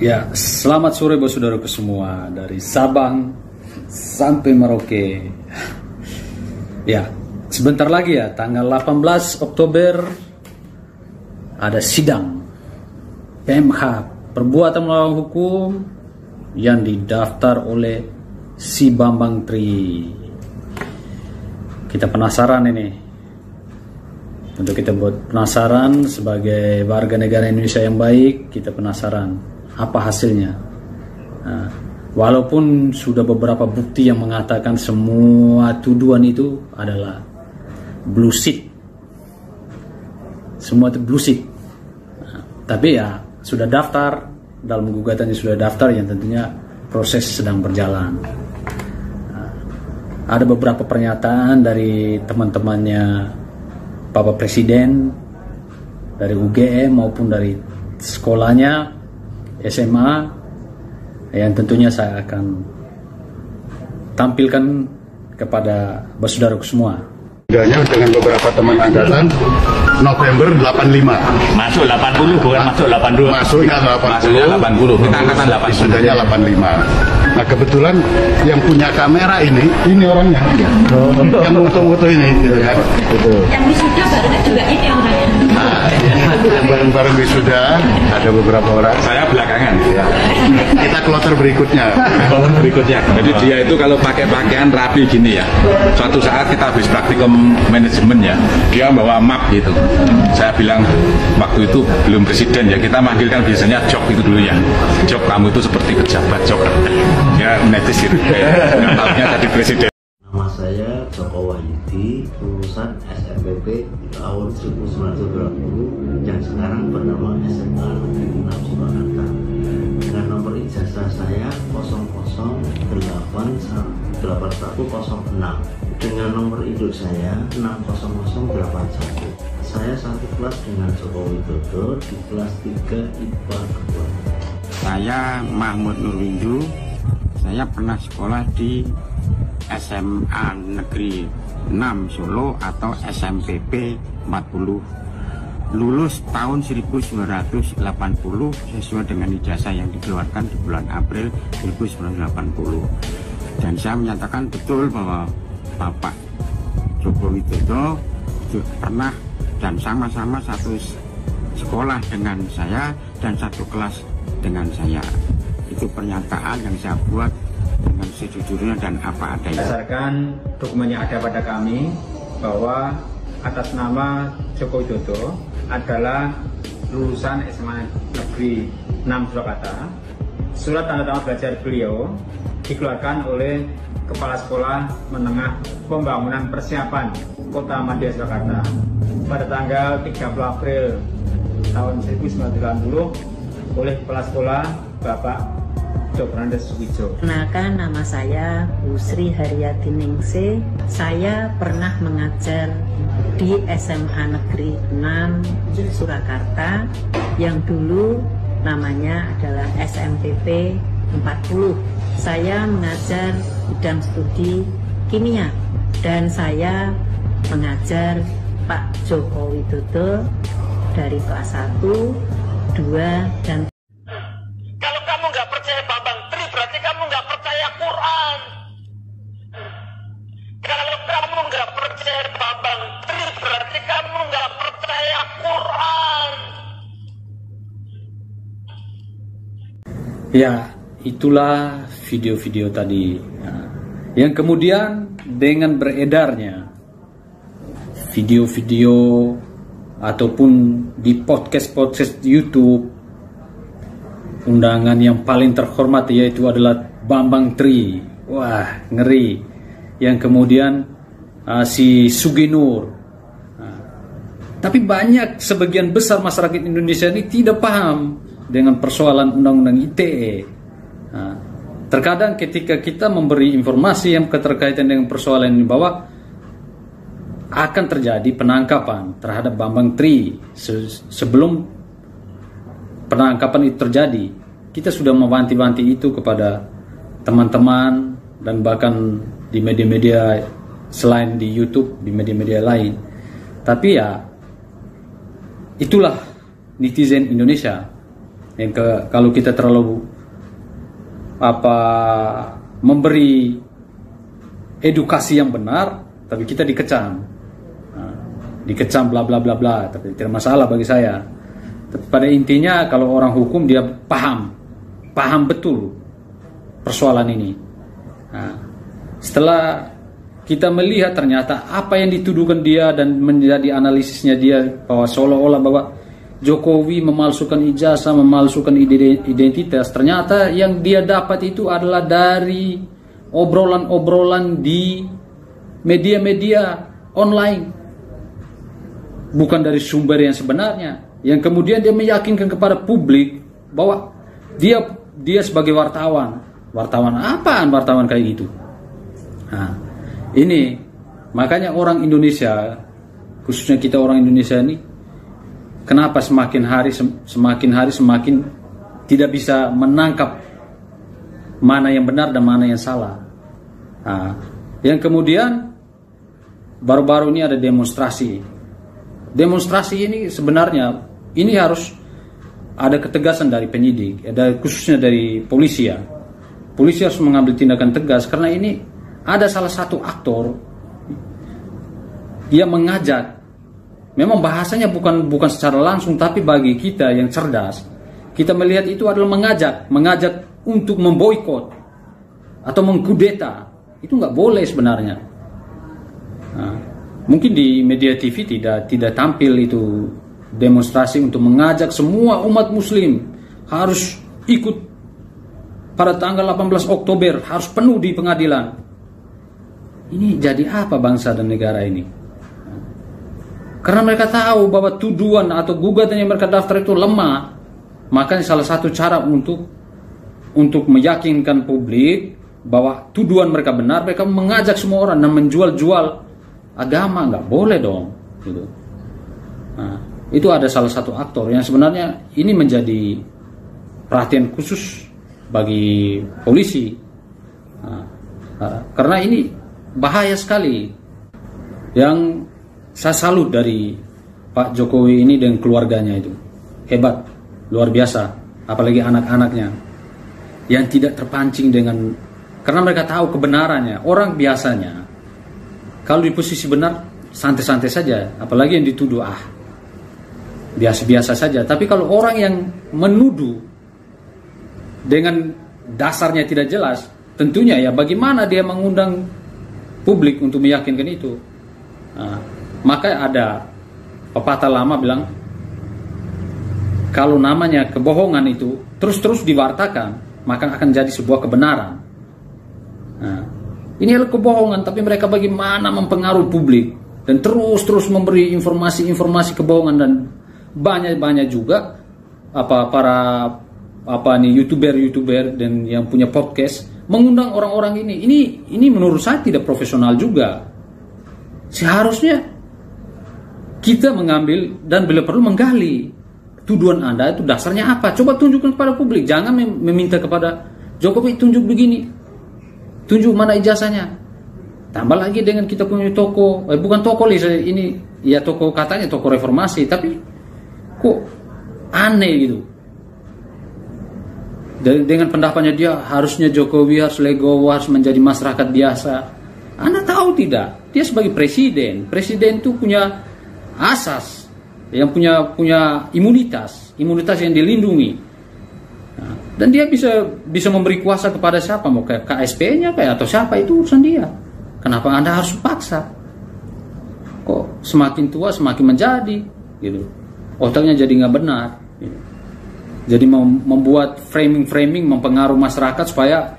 Ya, selamat sore saudaraku semua dari Sabang sampai Merauke. Ya, sebentar lagi ya, tanggal 18 Oktober ada sidang PMH, perbuatan melawan hukum yang didaftar oleh si Bambang Tri. Kita penasaran ini. Untuk kita buat penasaran sebagai warga negara Indonesia yang baik, kita penasaran apa hasilnya. Nah, walaupun sudah beberapa bukti yang mengatakan semua tuduhan itu adalah bullshit, semua itu bullshit. Nah, tapi ya sudah daftar, dalam gugatannya sudah daftar, yang tentunya proses sedang berjalan. Nah, ada beberapa pernyataan dari teman-temannya Bapak Presiden, dari UGM maupun dari sekolahnya SMA, yang tentunya saya akan tampilkan kepada saudaraku semua. Dengan beberapa teman angkatan November 85. Masuk 80 bukan masuk 82. Masuknya 80. Kita angkatan 80. Sudahnya 85. Nah, kebetulan yang punya kamera ini orangnya. Yang foto-foto ini gitu kan. Yang wisuda barunya juga ini orangnya. Nah, yang bareng-bareng wisuda ada beberapa orang. Saya belakangan. Ya. Kita kloter berikutnya. Jadi dia itu kalau pakai pakaian rapi gini ya. Suatu saat kita habis praktikum manajemen ya, dia bawa map gitu. Saya bilang waktu itu belum presiden ya, kita manggilkan biasanya Jok itu dulu ya. Jok, kamu itu seperti pejabat Jok. Ya netis gitu. Nggak tahunya tadi presiden. Nama saya Joko Wahyudi, lulusan SMPP tahun 1920 yang sekarang bernama SMA Negeri 6 Surakarta. Dengan nomor ijazah saya 0088106. Dengan nomor induk saya 60081. Saya satu kelas dengan Joko Widodo di kelas 3 IPA 2. Saya Mahmud Nurwindu. Saya pernah sekolah di SMA Negeri 6 Solo atau SMPP 40. Lulus tahun 1980 sesuai dengan ijazah yang dikeluarkan di bulan April 1980. Dan saya menyatakan betul bahwa Bapak Joko Widodo pernah dan sama-sama satu sekolah dengan saya dan satu kelas dengan saya. Itu pernyataan yang saya buat dengan sejujurnya dan apa adanya. Berdasarkan dokumen yang ada pada kami bahwa atas nama Joko Widodo adalah lulusan SMA Negeri 6 Surakarta. Surat tanda tangan belajar beliau dikeluarkan oleh Kepala Sekolah Menengah Pembangunan Persiapan Kota Madya Surakarta pada tanggal 30 April tahun 1990 oleh Kepala Sekolah Bapak Dr. Andes Suwijo. Kenalkan, nama saya Bu Sri Haryati Ningsih. Saya pernah mengajar di SMA Negeri 6 Surakarta yang dulu namanya adalah SMPP 40. Saya mengajar bidang studi kimia dan saya mengajar Pak Joko Widodo dari kelas 1, 2, dan kalau kamu nggak percaya Bambang Tri, berarti kamu nggak percaya Quran. Kalau kamu nggak percaya Bambang Tri, berarti kamu nggak percaya Quran. Ya, itulah video-video tadi. Nah, yang kemudian dengan beredarnya video-video ataupun di podcast YouTube, undangan yang paling terhormat yaitu adalah Bambang Tri. Wah, ngeri. Yang kemudian si Suginur. Tapi banyak, sebagian besar masyarakat Indonesia ini tidak paham dengan persoalan undang-undang ITE. Terkadang ketika kita memberi informasi yang keterkaitan dengan persoalan ini bahwa akan terjadi penangkapan terhadap Bambang Tri, sebelum penangkapan itu terjadi, kita sudah mewanti-wanti itu kepada teman-teman dan bahkan di media-media selain di YouTube, di media-media lain. Tapi ya itulah netizen Indonesia. Kalau kita terlalu memberi edukasi yang benar, tapi kita dikecam, dikecam bla bla bla bla, tapi tidak masalah bagi saya. Tapi pada intinya kalau orang hukum dia paham betul persoalan ini. Nah, setelah kita melihat ternyata apa yang dituduhkan dia dan menjadi analisisnya dia bahwa seolah-olah bahwa Jokowi memalsukan ijazah, memalsukan identitas, ternyata yang dia dapat itu adalah dari obrolan-obrolan di media-media online, bukan dari sumber yang sebenarnya, yang kemudian dia meyakinkan kepada publik bahwa dia sebagai wartawan apaan wartawan kayak gitu. Nah, ini makanya orang Indonesia, khususnya kita orang Indonesia ini, kenapa semakin hari semakin tidak bisa menangkap mana yang benar dan mana yang salah. Nah, yang kemudian baru-baru ini ada demonstrasi ini sebenarnya ini harus ada ketegasan dari penyidik, khususnya dari polisi ya. Polisi harus mengambil tindakan tegas karena ini ada salah satu aktor yang mengajak. Memang bahasanya bukan secara langsung, tapi bagi kita yang cerdas, kita melihat itu adalah mengajak untuk memboikot atau mengkudeta. Itu nggak boleh sebenarnya. Nah, mungkin di media TV tidak tampil itu demonstrasi untuk mengajak semua umat Muslim harus ikut pada tanggal 18 Oktober, harus penuh di pengadilan. Ini jadi apa bangsa dan negara ini? Karena mereka tahu bahwa tuduhan atau gugatan yang mereka daftar itu lemah. Makanya salah satu cara untuk meyakinkan publik bahwa tuduhan mereka benar, mereka mengajak semua orang dan menjual-jual agama. Nggak boleh dong gitu. Nah, itu ada salah satu aktor yang sebenarnya ini menjadi perhatian khusus bagi polisi. Nah, karena ini bahaya sekali. Yang saya salut dari Pak Jokowi ini dan keluarganya itu hebat, luar biasa, apalagi anak-anaknya yang tidak terpancing karena mereka tahu kebenarannya. Orang biasanya kalau di posisi benar santai-santai saja, apalagi yang dituduh biasa-biasa saja. Tapi kalau orang yang menuduh dengan dasarnya tidak jelas, tentunya ya bagaimana dia mengundang publik untuk meyakinkan itu. Nah, maka ada pepatah lama bilang, kalau namanya kebohongan itu terus-terus diwartakan, maka akan jadi sebuah kebenaran. Nah, ini adalah kebohongan, tapi mereka bagaimana mempengaruhi publik dan terus-terus memberi informasi-informasi kebohongan. Dan banyak juga YouTuber dan yang punya podcast mengundang orang-orang ini. Ini menurut saya tidak profesional juga. Seharusnya kita mengambil dan bila perlu menggali tuduhan Anda itu dasarnya apa. Coba tunjukkan kepada publik. Jangan meminta kepada Jokowi tunjuk begini, tunjuk mana ijazahnya. Tambah lagi dengan kita punya toko, bukan toko ini ya, toko katanya toko reformasi, tapi kok aneh gitu. Dengan pendapatnya dia harusnya Jokowi harus legowo, harus menjadi masyarakat biasa. Anda tahu tidak? Dia sebagai presiden itu punya asas, yang punya imunitas yang dilindungi. Nah, dan dia bisa memberi kuasa kepada siapa, mau ke KSP-nya atau siapa, itu urusan dia. Kenapa Anda harus paksa? Kok semakin tua semakin menjadi gitu. Otaknya jadi nggak benar. Gitu. Jadi membuat framing mempengaruhi masyarakat supaya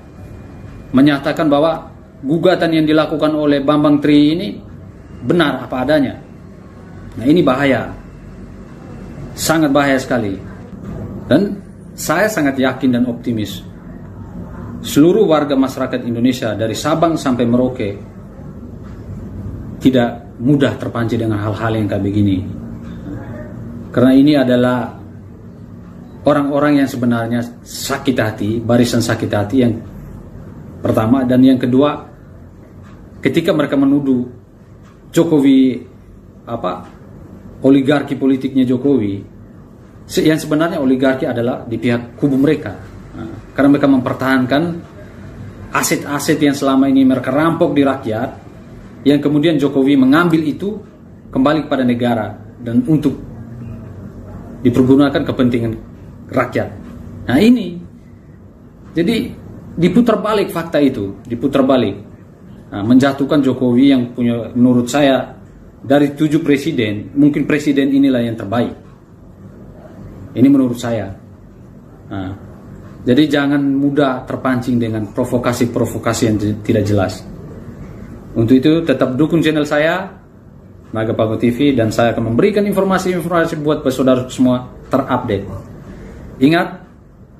menyatakan bahwa gugatan yang dilakukan oleh Bambang Tri ini benar apa adanya. Nah, ini bahaya. Sangat bahaya sekali. Dan saya sangat yakin dan optimis seluruh warga masyarakat Indonesia dari Sabang sampai Merauke tidak mudah terpancing dengan hal-hal yang kayak begini. Karena ini adalah orang-orang yang sebenarnya sakit hati, barisan sakit hati yang pertama. Dan yang kedua, ketika mereka menuduh Jokowi, oligarki politiknya Jokowi, Yang sebenarnya oligarki adalah di pihak kubu mereka. Karena mereka mempertahankan aset-aset yang selama ini mereka rampok di rakyat, yang kemudian Jokowi mengambil itu kembali kepada negara dan untuk dipergunakan kepentingan rakyat. Nah ini, jadi diputar balik fakta itu, diputar balik. Menjatuhkan Jokowi yang punya, menurut saya dari 7 presiden, mungkin presiden inilah yang terbaik. Ini menurut saya. Jadi jangan mudah terpancing dengan provokasi-provokasi yang tidak jelas. Untuk itu tetap dukung channel saya, Naga Pago TV, dan saya akan memberikan informasi-informasi buat saudara semua terupdate. Ingat,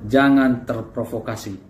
jangan terprovokasi.